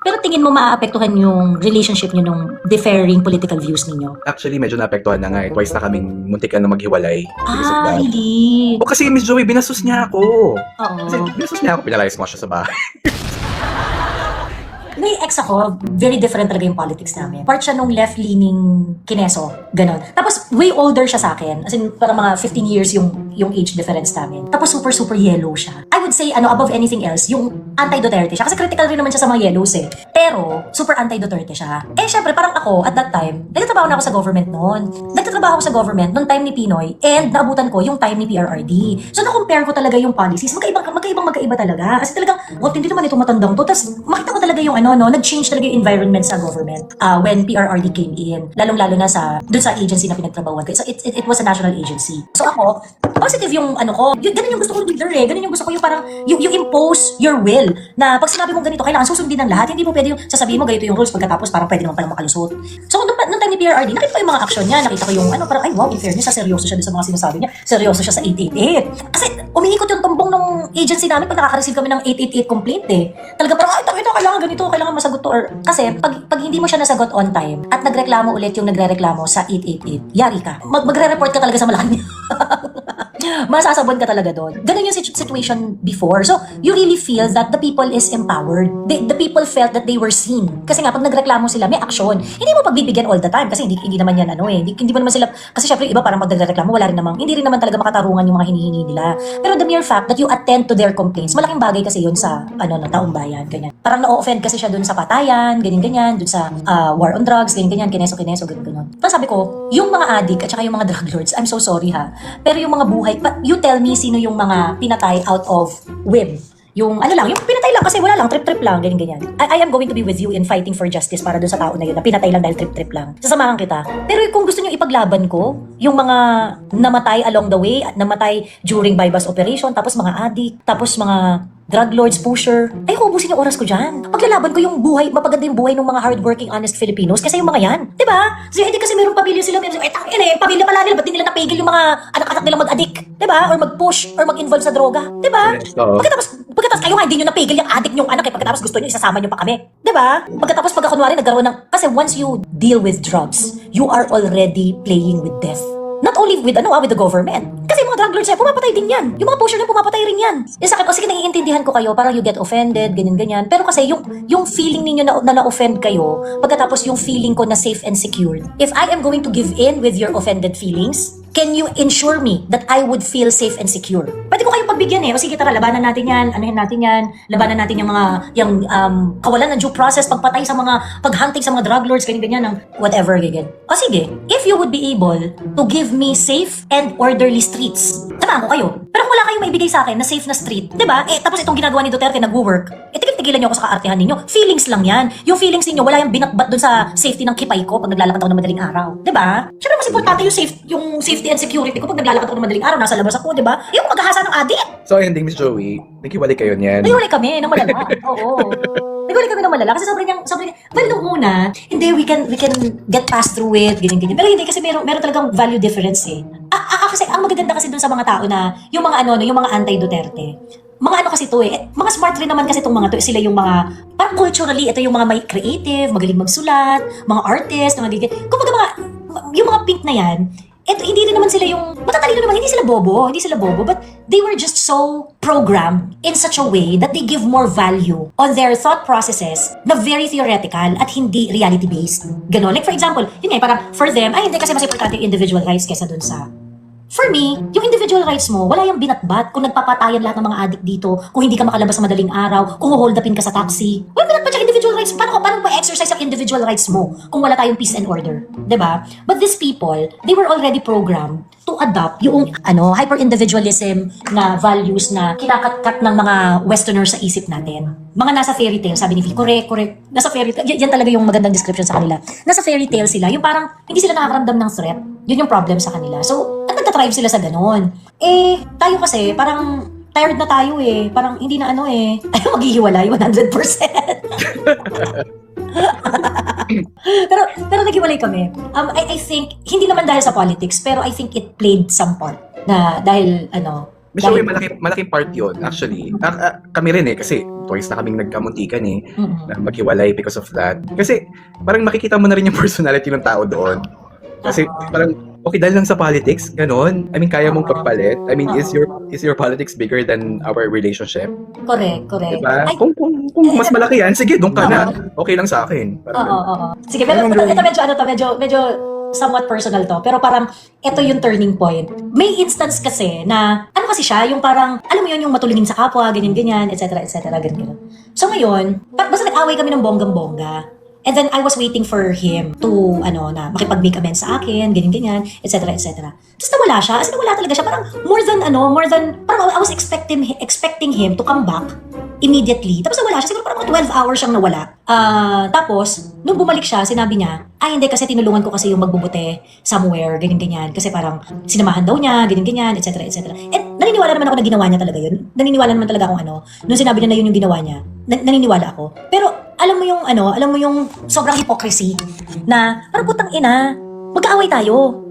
Pero tingin mo maaapektuhan yung relationship niyo nung differing political views ninyo? Actually, medyo naapektuhan na nga eh. Twice na kaming muntikan na maghiwalay. Because of Ah, that. really? O kasi Miss Joey, binastos niya ako. Oo. Kasi binastos niya ako, pinalayas ko siya sa bahay. May ex ako, very different talaga yung politics namin. Part siya nung left-leaning kineso, ganon. Tapos way older siya sa akin, as in parang mga 15 years yung age difference namin. Tapos super yellow siya. I would say, above anything else, yung anti-Duterte siya. Kasi critical rin naman siya sa mga yellows eh. Pero, super anti-Duterte siya. Eh, syempre, parang ako, at that time, nagtatrabaho na ako sa government noon. Nagtatrabaho ako sa government noong time ni Pinoy, and naabutan ko yung time ni PRRD. So, na-compare ko talaga yung policies. Magkaiba talaga. Kasi talagang, what, hindi naman ito matandang to. Tapos, makita ko talaga yung nag-change talaga yung environment sa government when PRRD came in. Lalong-lalo na dun sa agency na pinagtrabahuan ko. So, it was a national agency. So, ako, positive yung ganun yung gusto ko leader eh. Ganun yung gusto ko yung parang, you impose your will. Na pag sinabi mo ganito, kailangan susundin ng lahat. Hindi mo pwede yung sasabihin mo ganito yung rules pagkatapos parang pwede naman palang makalusot. So, nung time ni PRRD, nakita ko yung mga action niya. Nakita ko yung parang, ay wow, in fairness, seryoso siya sa mga sinasabi niya. Seryoso siya sa 888. Kasi, umiikot yung tumbong ng agency namin pag nakaka-receive kami ng 888 complaint eh. Talaga parang, ay, ito, kailangan ganito, kailangan masagot to. Or, kasi, pag hindi mo siya nasagot on time, at nagreklamo ulit yung nagre-reklamo sa 888, yari ka. Magre-report ka talaga sa Malacanang. Masasabon ka talaga doon. Ganun yung situation before. So, you really feel that the people is empowered. The people felt that they were seen. Kasi nga, pag nagreklamo sila, may action. Hindi mo pagbibigyan all the time kasi hindi naman yan hindi mo naman sila, kasi syempre iba parang magre-reklamo, hindi rin naman talaga makatarungan yung mga hinihingi nila. Pero the mere fact that you attend to their complaints, malaking bagay kasi yun sa ng taong bayan, ganyan. Parang na-offend kasi siya dun sa patayan, ganyan, dun sa war on drugs, ganyan, kineso, ganyan. Tapos sabi ko, yung mga addict at saka yung mga drug lords, I'm so sorry ha, pero yung mga buhay, you tell me sino yung mga pinatay out of whim. Yung yung pinatay lang kasi wala lang, trip-trip lang, ganyan. I am going to be with you in fighting for justice para doon sa tao na yun na pinatay lang dahil trip-trip lang. Sasamahan kita. Pero kung gusto niyo ipaglaban ko, yung mga namatay along the way, namatay during bypass operation, tapos mga addict, tapos mga drug lords, pusher, ay ubusin yung oras ko dyan. Paglalaban ko yung buhay, mapaganda yung buhay ng mga hardworking, honest Filipinos kasi yung mga yan. Diba? So, hindi kasi meron pamilya sila, pamilya pala nila, ba't di nila napigil yung mga anak-anak nilang mag-addict? Diba? Or mag-push, or mag-involve sa droga. Diba? Pagkatapos kayo nga, hindi nyo napigil yung addict yung anak pagkatapos gusto nyo, isasama nyo pa kami. Diba? Pagkatapos pagkakunwari, nagkaroon ng, kasi once you deal with drugs, you are already playing with death. Not only with the government. Kasi mga drug lords pumapatay din yan. Yung mga pusher na pumapatay rin yan. Yung sa akin, sige, naiintindihan ko kayo, parang you get offended, ganyan. Pero kasi yung feeling ninyo na na-offend kayo, pagkatapos yung feeling ko na safe and secure. If I am going to give in with your offended feelings, can you ensure me that I would feel safe and secure? Pwede ko kayong pagbigyan eh. O sige, tara, labanan natin yan, labanan natin yung kawalan ng due process, pagpatay sa mga, paghunting sa mga drug lords, ganyan, ng whatever, ganyan. O sige, if you would be able to give me safe and orderly streets, samahan ko kayo. Pero kung wala kayong maibigay sa akin na safe na street, diba? Tapos itong ginagawa ni Duterte, nag-work, tigil-tigilan niyo ako sa kaartehan ninyo. Feelings lang yan. Yung feelings ninyo, wala yung binatbat dun sa safety ng kipay ko pag naglalakad ako ng madaling araw. Diba? Siyempre, mas importante yung safety and security ko pag naglalakad ako ng madaling araw, nasa labas ako, diba? Yung maghahasa ng adik. So, ending, Miss Joey, naghiwalay kayo niyan. Naghiwalay kami ng malala. Oo. Naghiwalay kami ng malala kasi sobrang, well, nung una, hindi, we can get past through it, ganyan. Pero hindi kasi meron talagang value difference eh. Kasi ang magaganda kasi dun sa mga tao na, yung mga yung mga anti-Duterte, mga kasi to eh. Mga smart rin naman kasi itong mga to. Sila yung mga, parang culturally, ito yung mga may creative, magaling magsulat, mga artist, mga gigit. Kumbaga yung mga pink na yan, hindi rin naman sila yung, matatalino naman, hindi sila bobo, but they were just so programmed in such a way that they give more value on their thought processes na very theoretical at hindi reality-based. Ganon. Like for example, yun nga, parang for them, ay hindi kasi mas importante yung individual rights kesa dun sa. For me, yung individual rights mo, wala yung binatbat kung nagpapatayan lahat ng mga addict dito, kung hindi ka makalabas sa madaling araw, kung hold upin ka sa taxi. Wala binatbat yung individual rights. Paano pa-exercise ang individual rights mo kung wala tayong peace and order? Diba? But these people, they were already programmed to adopt yung hyper-individualism na values na kinakat-kat ng mga westerners sa isip natin. Mga nasa fairy tale, sabi ni Phil. Correct. Nasa fairy tale. Yan talaga yung magandang description sa kanila. Nasa fairy tale sila. Yung parang hindi sila nakakaramdam ng threat. Yun yung problem sa kanila. So, nagtatribe sila sa ganon. Tayo kasi, parang tired na tayo eh. Parang hindi na tayo maghihiwalay 100%. pero naghiwalay kami. I think, hindi naman dahil sa politics, pero I think it played some part. Na dahil, Miss Joey, malaking part yun, actually. Kami rin kasi twice na kaming nagkamuntikan na maghiwalay because of that. Kasi parang makikita mo na rin yung personality ng tao doon. Kasi parang, okay, dahil lang sa politics, ganon. I mean, kaya mong pagpalit. I mean, is your politics bigger than our relationship? Correct. Diba? Kung mas malaki yan, sige, doon ka na. Okay lang sa akin. Oo. Sige, pero ito medyo somewhat personal to. Pero parang, ito yung turning point. May instance kasi na, ano kasi siya, yung parang, alam mo yun, yung matulungin sa kapwa, ganyan, etc. ganyan. So ngayon, basta nag-away kami ng bonggang-bongga. And then, I was waiting for him to, na makipag-make amends sa akin, ganyan, etc. Tapos nawala siya. As in, nawala talaga siya. Parang, parang I was expecting him to come back immediately. Tapos nawala siya. Siguro parang mga 12 hours siyang nawala. Tapos, nung bumalik siya, sinabi niya, hindi kasi tinulungan ko kasi yung magbubuti somewhere, ganyan. Kasi parang, sinamahan daw niya, ganyan, etc. And naniniwala naman ako na ginawa niya talaga yun. Naniniwala naman talaga akong nung sinabi niya na yun yung ginawa niya, naniniwala ako. Pero, alam mo yung sobrang hypocrisy na parang putang ina, magkaaway tayo.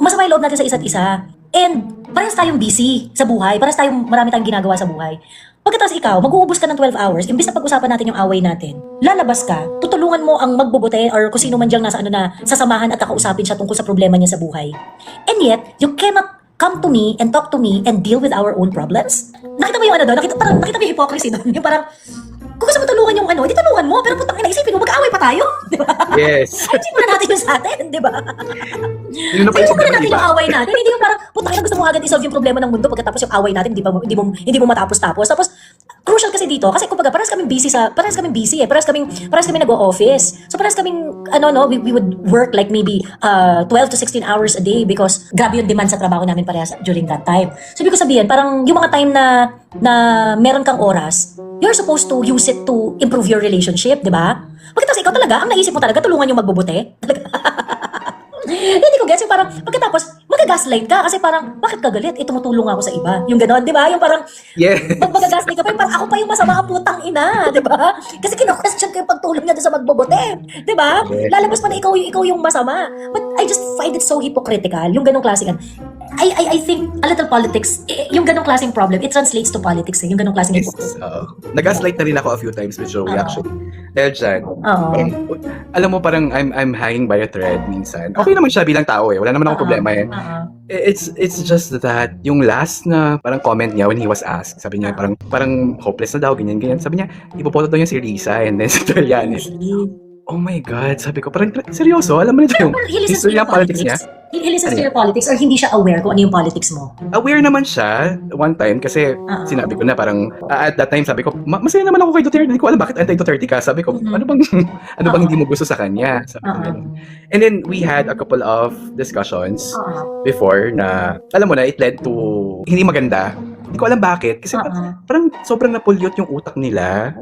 Masama yung loob natin sa isa't isa. And parehas tayong busy sa buhay. Parehas tayong marami tayong ginagawa sa buhay. Pagkatapos ikaw, mag-uubos ka ng 12 hours, imbis na pag-usapan natin yung away natin, lalabas ka, tutulungan mo ang magbubuti or kung sino man diyang nasa sasamahan at kakausapin siya tungkol sa problema niya sa buhay. And yet, you cannot come to me and talk to me and deal with our own problems? Nakita mo yung doon? Nakita mo yung hypocrisy doon? Yung parang, kung gusto mo tulungan yung hindi tulungan mo, pero putang ina, isipin mo, mag-aaway pa tayo, di ba? Yes. Isipin mo na natin yung sa atin, di ba? Yun na pa Isipin mo na natin yung away natin, hindi yung parang, putang ina, gusto mo agad i-solve yung problema ng mundo pagkatapos yung away natin, hindi mo matapos-tapos. Tapos, crucial kasi dito, kasi kumbaga, parehas kaming busy parehas kaming nag-o-office. So, parehas kaming, we would work like maybe 12 to 16 hours a day because grabe yung demand sa trabaho namin parehas during that time. So, ibig ko sabihin, parang yung mga time na meron kang oras, you're supposed to use it to improve your relationship, di ba? Pagkatapos ikaw talaga, ang naisip mo talaga, tulungan yung magbubuti. Hindi ko gets yung parang, pagkatapos, magagaslight ka kasi parang, bakit ka galit? Tumutulong ako sa iba. Yung gano'n, di ba? Yung parang, magagaslight ka pa, yung parang ako pa yung masama ang putang ina, di ba? Kasi kina-question ko yung pagtulong niya doon sa magbubuti. Di ba? Lalabas pa na ikaw yung masama. But I just find it so hypocritical, yung ganong klaseng. I think a little politics, yung ganong klaseng problem, it translates to politics yung ganong klaseng hypocrisy. Nag-gaslight na rin ako a few times with Joey actually. Dahil dyan, alam mo parang I'm hanging by a thread minsan. Okay naman siya bilang tao wala naman akong problema It's just that yung last na parang comment niya when he was asked, sabi niya parang hopeless na daw, ganyan. Sabi niya, ipopoto daw niya si Risa and then si Trillanes. Oh my God, sabi ko, parang seryoso, alam mo na yung history ng politics niya? He listens to your politics or hindi siya aware kung ano yung politics mo? Aware naman siya one time kasi sinabi ko na parang at that time sabi ko, masaya naman ako kay Duterte, hindi ko alam bakit anti-Duterte ka. Sabi ko, ano bang hindi mo gusto sa kanya? Sabi ko ganun. And then we had a couple of discussions before na, alam mo na, it led to hindi maganda. Hindi ko alam bakit. Kasi parang sobrang na-pollute yung utak nila.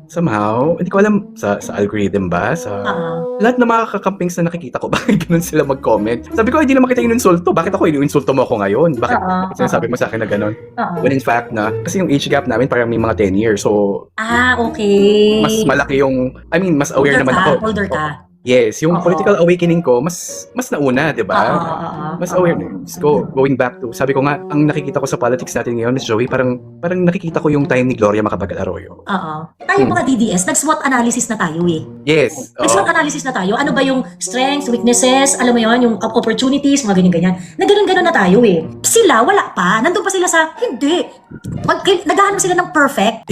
Somehow. Hindi ko alam sa algorithm ba? Sa lahat ng mga kakampings na nakikita ko, bakit ganun sila mag-comment? Sabi ko, hindi naman kita ininsulto. Bakit ako ininsulto mo ako ngayon? Bakit sinasabi mo sa akin na ganun? When in fact na, kasi yung age gap namin parang may mga 10 years. So, okay. Mas malaki yung, mas aware naman ako. Older ka. Yes, yung political awakening ko, mas nauna, di ba? Mas awareness ko. Going back to, sabi ko nga, ang nakikita ko sa politics natin ngayon, Miss Joey, parang nakikita ko yung time ni Gloria Macapagal-Arroyo. Tayo mga DDS, nag-SWOT analysis na tayo Yes. Nag-SWOT analysis na tayo. Ano ba yung strengths, weaknesses, alam mo yon, yung opportunities, mga ganyan-ganyan. Nag-ganon na tayo Sila, wala pa. Nandun pa sila sa, hindi. Naghahanap sila ng perfect.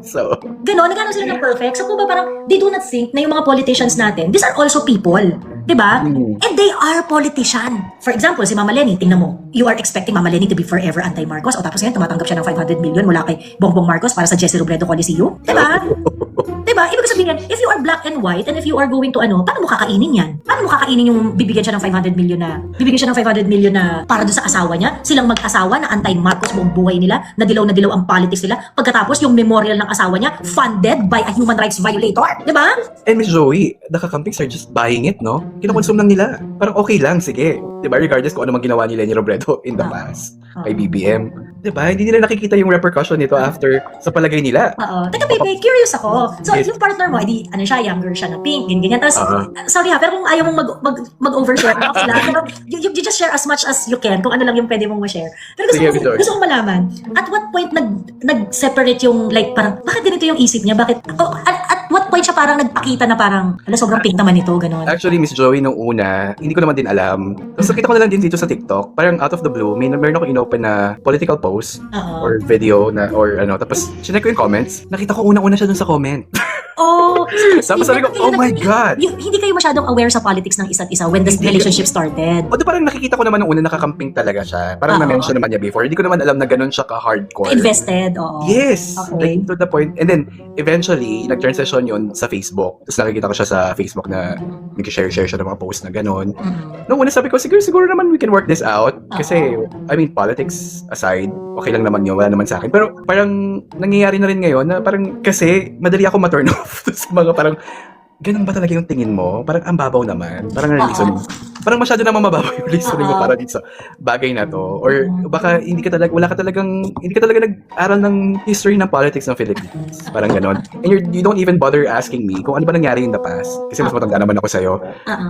So, naghahanap sila ng perfect. So, kung ba parang, they do not think na yung mga politicians natin, these are also people. Diba? And they are politician. For example, si Mama Lenny, tingnan mo, you are expecting Mama Lenny to be forever anti-Marcos o tapos ngayon, tumatanggap siya ng 500 million mula kay Bongbong Marcos para sa Jesse Robredo Coliseum. Diba? Diba? Ibig sabihin, if you are black and white and if you are going to paano mo kakainin yan? Paano mo kakainin yung bibigyan siya ng 500 million na para doon sa asawa niya? Silang mag-asawa na anti-Marcos buong buhay nila, na dilaw ang politics nila. Pagkatapos, yung memorial ng asawa niya, funded by a human rights violator. Diba? And Miss Joey, the kakampings are just buying it, no? kinukonsume lang nila. Parang okay lang, sige. Diba? Regardless kung ano mang ginawa ni Lenny Robredo in the past kay BBM. Diba? Hindi nila nakikita yung repercussion nito after sa palagay nila. Oo. Teka, Pepe, curious ako. So, yung partner mo, edi, ano siya, younger siya na pink, ganyan. Tapos, sorry ha, pero kung ayaw mong mag-overshare, okay lang. Pero you just share as much as you can, kung ano lang yung pwede mong ma-share. Pero gusto kong malaman, at what point nag-separate yung, like, parang, bakit ganito yung isip niya? Bakit, at what point siya parang nagpakita na parang, sobrang pink naman ito, gano'n? Actually, Miss Joey, nung una, hindi ko naman din alam. Tapos nakita ko na lang din dito sa TikTok, parang out of the blue, meron ako inopen na political post or video na, or ano, tapos chinek ko yung comments, nakita ko una-una siya dun sa comment. Oh, tapos sabi ko, oh my God! Hindi kayo masyadong aware sa politics ng isa't isa when the relationship started. O parang nakikita ko naman nung una nakakamping talaga siya. Parang na-mention naman niya before. Hindi ko naman alam na ganun siya ka-hardcore. Invested, oo. Yes! Okay. Like, to the point. And then, eventually, nag-transition yun sa Facebook. Tapos nakikita ko siya sa Facebook na nag-share siya ng mga posts na ganun. Nung una sabi ko, siguro naman we can work this out. Kasi, I mean, politics aside, okay lang naman yun. Wala naman sa akin. Pero parang nangyayari na rin ngayon na parang kasi madali ako ma-turn off sa mga parang ganun ba talaga yung tingin mo? Parang ang babaw naman. Parang reason. Parang masyado naman mababaw yung reasoning mo para dito sa bagay na to. Or baka hindi ka talaga nag-aral ng history ng politics ng Philippines. Parang ganon. And you don't even bother asking me kung ano ba nangyari in the past. Kasi mas matanda naman ako sa'yo.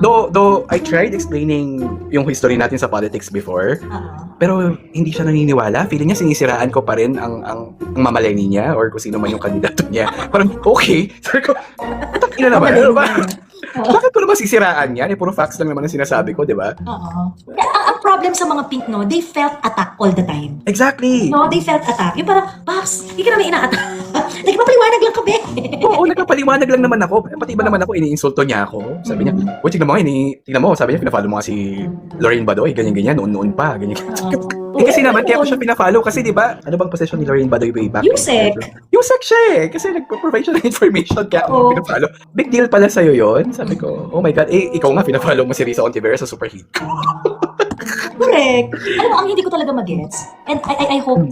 Though I tried explaining yung history natin sa politics before, pero hindi siya naniniwala. Feeling niya sinisiraan ko pa rin ang mamaleni niya or kung sino man yung kandidato niya. Parang, okay. Sabi ko, ina naman. Ano ba? Bakit ko naman sisiraan yan? Puro facts lang naman ang sinasabi ko, di ba? Ang problem sa mga pink, no, they felt attacked all the time. Exactly. No, they felt attacked. Yung parang, Paps, hindi ka naman ina-attack. Nagpapaliwanag lang kami. Oo, nagpapaliwanag lang naman ako. Pati iba naman ako, iniinsulto niya ako. Sabi niya, tignan mo, sabi niya, pinafollow mo nga si Lorraine Badoy, ganyan-ganyan, noon-noon pa, ganyan. Kasi naman, kaya ko siya pinafollow kasi di ba, ano bang position ni Lorraine Badoy way back? Yusek. Yusek siya kasi nagpo-provide siya ng information kaya ako pinafollow. Big deal pala sa'yo yun. Sabi ko, oh my God, ikaw nga pinafollow mo si Risa Ontiveros sa Superhit. Correct. Alam mo, ang hindi ko talaga magets, and I hope,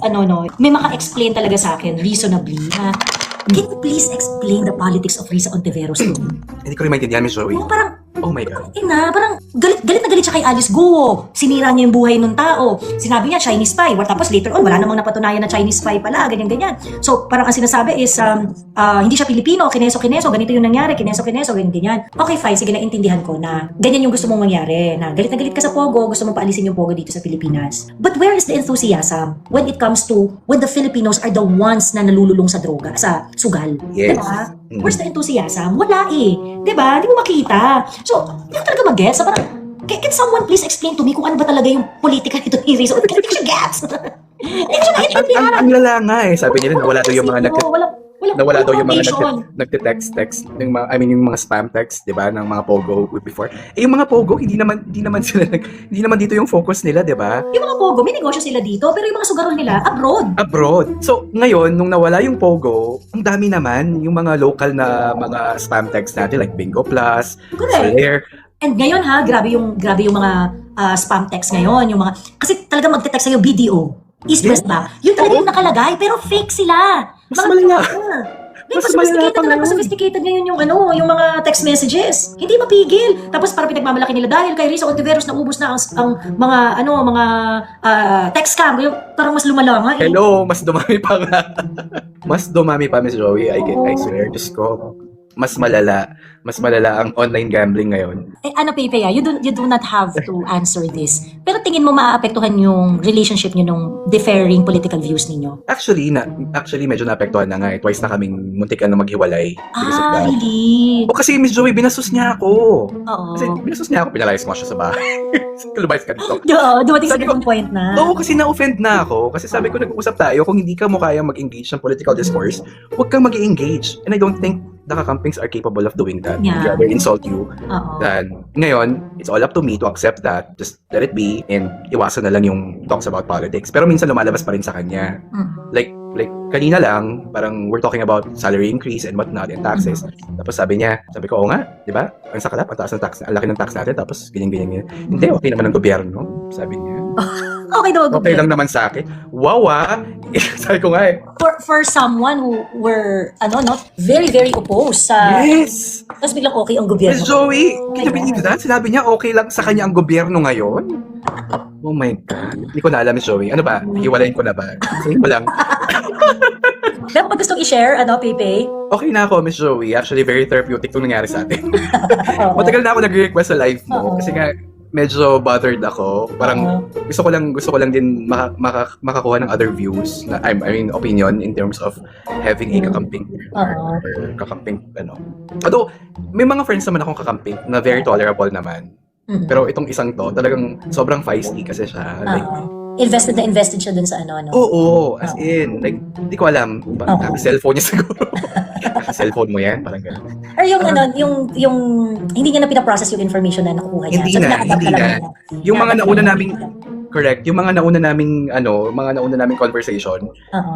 may maka-explain talaga sa akin reasonably na, can you please explain the politics of Risa Ontiveros to me? Hindi ko rin maintindihan, Miss Joey. Parang, oh my God. Parang galit na galit siya kay Alice Guo. Sinira niya yung buhay ng tao. Sinabi niya, Chinese spy. Tapos later on, wala namang napatunayan na Chinese spy pala, ganyan-ganyan. So, parang ang sinasabi is, hindi siya Pilipino, kineso-kineso, ganito yung nangyari, kineso-kineso, ganyan-ganyan. Okay, fine, sige, naintindihan ko na ganyan yung gusto mong mangyari, na galit ka sa Pogo, gusto mong paalisin yung Pogo dito sa Pilipinas. But where is the enthusiasm when it comes to when the Filipinos are the ones na nalululong sa droga, sa sugal? Yes. Diba? Where's the enthusiasm? Wala eh. Diba? Hindi mo makita. So, hindi ko talaga mag-gets. Parang, can someone please explain to me kung ano ba talaga yung politika nito ni Rizzo? Hindi ko siya gets. Hindi ko siya maintindihan. Ang lala nga sabi nila, nawala daw yung mga nawala daw yung mga nagte-text yung mga spam text, 'di ba, ng mga Pogo before. Yung mga Pogo hindi naman dito yung focus nila, 'di ba? Yung mga Pogo may negosyo sila dito, pero yung mga sugarol nila abroad. So, ngayon nung nawala yung Pogo, ang dami naman yung mga local na mga spam text natin like Bingo Plus, Soler. And ngayon grabe yung mga spam text ngayon, yung mga kasi talaga magte-text sa'yo BDO. East West ba? Yun talaga yung nakalagay, pero fake sila. Mas malala. Mas sophisticated ngayon yung mga text messages. Hindi mapigil. Tapos para pinagmamalaki nila dahil kay Risa Ontiveros naubos na ang mga text scam. Parang mas lumala nga. Hello, mas dumami pa nga. Mas dumami pa, Miss Joey. I swear, Diyos ko. Mas malala ang online gambling ngayon. Pepe, you do not have to answer this. Pero tingin mo maaapektuhan yung relationship niyo nung differing political views ninyo? Actually medyo naapektuhan na nga. Twice na kaming muntikan na maghiwalay. Really? Kasi Miss Joey, binastos niya ako. Oo. Kasi binastos niya ako, pinalayas mo siya sa bahay. Lumayas ka dito. Dumating sa ganung point na. Oo, kasi na-offend na ako. Kasi sabi ko, nag-uusap tayo, kung hindi ka mo kaya mag-engage ng political discourse, huwag kang mag-engage. And I don't think the kakampings are capable of doing that. Yeah. Rather insult you. Uh-oh. Then, ngayon, it's all up to me to accept that. Just let it be and iwasan na lang yung talks about politics. Pero minsan lumalabas pa rin sa kanya. Like kanina lang, parang we're talking about salary increase and whatnot and taxes. Tapos sabi ko, oo nga, di ba? Ang sakalap, ang taas ng tax, ang laki ng tax natin, tapos ganyan. Hindi, okay naman ang gobyerno, sabi niya. Okay daw ang Okay gobyerno. lang naman sa akin. Wow Sabi ko nga eh. For someone who were, very, very opposed sa... Yes! Tapos biglang okay ang gobyerno. Miss Joey, Oh can you my believe God. that? Sinabi niya okay lang sa kanya ang gobyerno ngayon? Oh my God. Hindi ko na alam, Miss Joey. Ano ba? Hiwalayin ko na ba? Sabihin ko lang. Meron pa gustong i-share, Pepe? Okay na ako, Miss Joey. Actually, very therapeutic itong nangyari sa atin. Oo. Matagal na ako nag-request sa live mo. Oo. Kasi nga, medyo bothered ako. Parang gusto ko lang din makakuha ng other views na I mean opinion in terms of having a kakamping or kakamping Although may mga friends naman akong kakamping na very tolerable naman. Mm. Pero itong isang to, talagang sobrang feisty kasi siya. Like, Invested siya dun sa oo, as in, like, hindi ko alam. Oo. Cellphone niya siguro. Cellphone mo yan, parang gano'n. Or yung hindi niya na pinaprocess yung information na nakukuha niya. Hindi So, na, ina-adapt hindi lang na. niya. Yung mga Ina-adapt nauna lang naming, niya. correct, yung mga nauna naming conversation, Oo.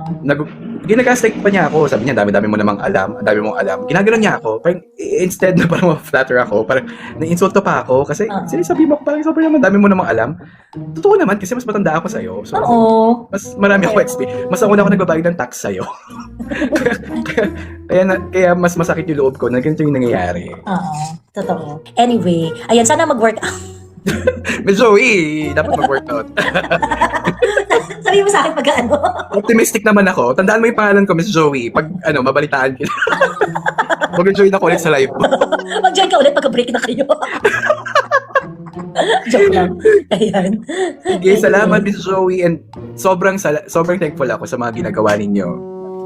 ginagaslight pa niya ako. Sabi niya, dami-dami mo namang alam, dami mong alam. Ginagano niya ako. Parang, instead na parang ma-flatter ako, parang na-insulto pa ako. Kasi, sinasabi mo, parang sobrang naman, dami mo namang alam. Totoo naman, kasi mas matanda ako sa'yo. So, Oo. mas marami ako experience. Mas ako na ako nagbabayad ng tax sa'yo. kaya mas masakit yung loob ko na ganito yung nangyayari. Oo. Totoo. Anyway, ayan, sana mag-work out. Miss Joey, dapat mag-workout. Sabi mo sa akin pag Optimistic naman ako. Tandaan mo yung pangalan ko, Miss Joey. Pag mabalitaan kita. Mag-join ako ulit sa live mo. mag-join ka ulit pagka-break na kayo. Joke lang. Ayan. Sige, salamat Miss Joey. And sobrang thankful ako sa mga ginagawa ninyo.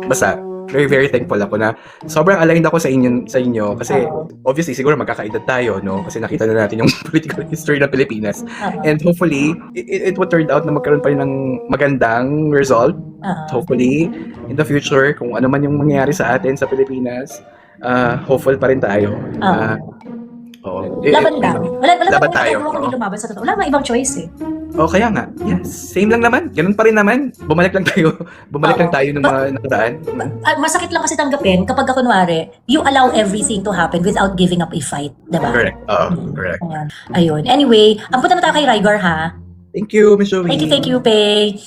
Basta, very, very thankful ako na sobrang aligned ako sa inyo kasi obviously siguro magkakaedad tayo, no? Kasi nakita na natin yung political history ng Pilipinas. And hopefully, it would turn out na magkaroon pa rin ng magandang result. Hopefully, in the future, kung ano man yung mangyayari sa atin sa Pilipinas, hopeful pa rin tayo. Laban lang. Wala Laban tayo. Wala kami lumaban sa totoo. Wala namang ibang choice eh. Kaya nga. Yes. Same lang naman. Ganun pa rin naman. Bumalik lang tayo ng mga nakaraan. Masakit lang kasi tanggapin kapag kunwari, you allow everything to happen without giving up a fight. Diba? Correct. Correct. Ayun. Anyway, ang punta na tayo kay Rygar ha. Thank you, Miss Joey. Thank you, Pei.